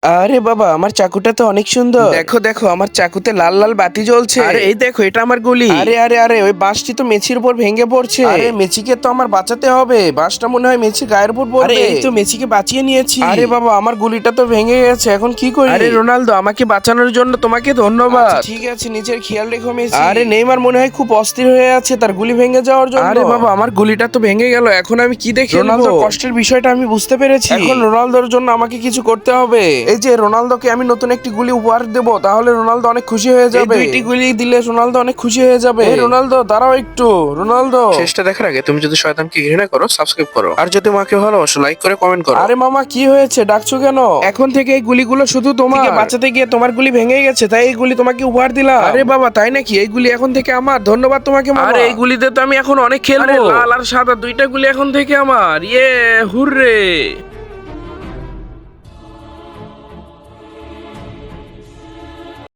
আরে বাবা, আমার চাকুটা তো অনেক সুন্দর। দেখো দেখো, আমার চাকুতে লাল লাল বাতি জ্বলছে। আরে এই দেখো, এটা আমার গুলি। আরে আরে আরে, ওই বাঁশটি তো মেছির উপর ভেঙে পড়ছে। আরে মেছিকে তো আমার বাঁচাতে হবে, বাঁশটা মনে হয় মেছির গায়ের উপর পড়বে। আরে এই তো মেছিকে বাঁচিয়ে নিয়েছি। আরে বাবা, আমার গুলিটা তো ভেঙে গেছে, এখন কি করি? আরে রোনালদো, আমাকে বাঁচানোর জন্য তোমাকে ধন্যবাদ। আচ্ছা, ঠিক আছে, নিজের খেয়াল রেখো মেসি। আরে নেইমার মনে হয় খুব অস্থির হয়ে আছে তার গুলি ভেঙে যাওয়ার জন্য। আরে বাবা, আমার গুলিটা তো ভেঙে গেল, এখন আমি কি দেখি? রোনালদোর কষ্টের বিষয়টা আমি বুঝতে পেরেছি। এখন রোনালদোর জন্য আমাকে কিছু করতে হবে। এই যে রোনালদোকে আমি নতুন একটি গুলি উপহার দেব, তাহলে রোনালদো অনেক খুশি হয়ে যাবে। এই দুইটি গুলি দিলে রোনালদো অনেক খুশি হয়ে যাবে। এই রোনালদো, দাঁড়াও একটু। রোনালদো, শেষটা দেখার আগে তুমি যদি শয়তানকে ঘৃণা করো, সাবস্ক্রাইব করো, আর যদি আমাকে ভালোবাসো, লাইক করে কমেন্ট করো। আরে মামা, কি হয়েছে? ডাকছো কেন? এখন থেকে এই গুলিগুলো শুধু তোমার। বাঁচাতে গিয়ে তোমার গুলি ভেঙে গেছে, তাই এই গুলি তোমাকে উপহার দিলাম। আরে বাবা, তাই নাকি? এই গুলি এখন থেকে আমার। ধন্যবাদ তোমাকে মামা। আরে এই গুলিতে তো আমি এখন অনেক খেলবো। লাল আর সাদা দুইটা গুলি এখন থেকে আমার। ইয়ে, হুররে।